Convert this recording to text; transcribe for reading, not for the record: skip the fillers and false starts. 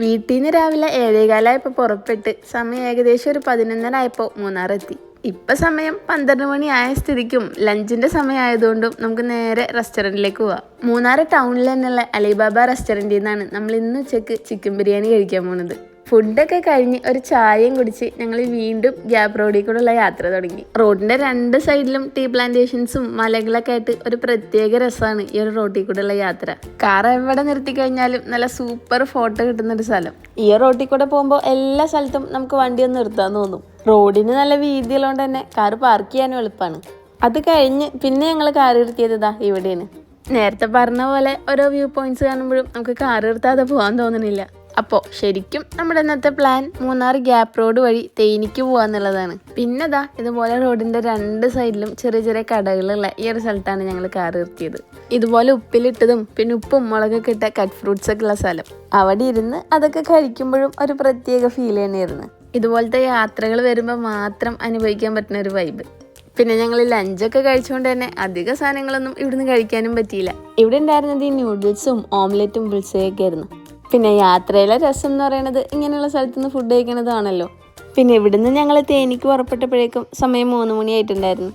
വീട്ടിൽ നിന്ന് രാവിലെ 7:15 പുറപ്പെട്ട് സമയം ഏകദേശം ഒരു 11:30 മൂന്നാറെത്തി. ഇപ്പം സമയം 12 മണി ആയ സ്ഥിതിക്കും ലഞ്ചിൻ്റെ സമയമായതുകൊണ്ടും നമുക്ക് നേരെ റെസ്റ്റോറൻറ്റിലേക്ക് പോവാം. മൂന്നാർ ടൗണിൽ തന്നെയുള്ള അലിബാബ റെസ്റ്റോറൻറ്റിൽ നിന്നാണ് നമ്മൾ ഇന്ന് ഉച്ചയ്ക്ക് ചിക്കൻ ബിരിയാണി കഴിക്കാൻ പോകുന്നത്. ഫുഡൊക്കെ കഴിഞ്ഞ് ഒരു ചായയും കുടിച്ച് ഞങ്ങൾ വീണ്ടും ഗ്യാപ്പ് റോഡിൽ കൂടെയുള്ള യാത്ര തുടങ്ങി. റോഡിൻ്റെ രണ്ട് സൈഡിലും ടീ പ്ലാന്റേഷൻസും മലകളൊക്കെ ആയിട്ട് ഒരു പ്രത്യേക രസമാണ് ഈ ഒരു റോഡിൽ കൂടെയുള്ള യാത്ര. കാർ എവിടെ നിർത്തി കഴിഞ്ഞാലും നല്ല സൂപ്പർ ഫോട്ടോ കിട്ടുന്നൊരു സ്ഥലം. ഈ റോഡിൽ കൂടെ പോകുമ്പോൾ എല്ലാ സ്ഥലത്തും നമുക്ക് വണ്ടി ഒന്ന് നിർത്താൻ തോന്നും. റോഡിന് നല്ല വീതിയുള്ളതുകൊണ്ട് തന്നെ കാർ പാർക്ക് ചെയ്യാനും എളുപ്പമാണ്. അത് കഴിഞ്ഞ് പിന്നെ ഞങ്ങൾ കാർ നിർത്തിയത് ഇവിടെയാണ്. നേരത്തെ പറഞ്ഞ പോലെ ഓരോ വ്യൂ പോയിന്റ്സ് കാണുമ്പോഴും നമുക്ക് കാർ നിർത്താതെ പോകാൻ തോന്നുന്നില്ല. അപ്പോൾ ശരിക്കും നമ്മുടെ ഇന്നത്തെ പ്ലാൻ മൂന്നാർ ഗ്യാപ്പ് റോഡ് വഴി തേനിക്ക് പോകാന്നുള്ളതാണ്. പിന്നെ ഇതുപോലെ റോഡിൻ്റെ രണ്ട് സൈഡിലും ചെറിയ ചെറിയ കടകളുള്ള ഈ ഒരു സ്ഥലത്താണ് ഞങ്ങൾ കാർ നിർത്തിയത്. ഇതുപോലെ ഉപ്പിലിട്ടതും പിന്നെ ഉപ്പും മുളകൊക്കെ ഇട്ട കട്ട് ഫ്രൂട്ട്സ് ഒക്കെ ഉള്ള സ്ഥലം. അവിടെ ഇരുന്ന് അതൊക്കെ കഴിക്കുമ്പോഴും ഒരു പ്രത്യേക ഫീൽ തന്നെയായിരുന്നു. ഇതുപോലത്തെ യാത്രകൾ വരുമ്പോൾ മാത്രം അനുഭവിക്കാൻ പറ്റുന്ന ഒരു വൈബ്. പിന്നെ ഞങ്ങൾ ലഞ്ചൊക്കെ കഴിച്ചുകൊണ്ട് തന്നെ അധിക സാധനങ്ങളൊന്നും ഇവിടുന്ന് കഴിക്കാനും പറ്റിയില്ല. ഇവിടെ ഉണ്ടായിരുന്നത് ഈ ന്യൂഡിൽസും ഓംലെറ്റും ബുൾസയൊക്കെ ആയിരുന്നു. പിന്നെ യാത്രയിലെ രസം എന്ന് പറയുന്നത് ഇങ്ങനെയുള്ള സ്ഥലത്തുനിന്ന് ഫുഡ് കഴിക്കണതാണല്ലോ. പിന്നെ ഇവിടുന്ന് ഞങ്ങൾ തേനിക്ക് പുറപ്പെട്ടപ്പോഴേക്കും സമയം 3 മണിയായിട്ടുണ്ടായിരുന്നു.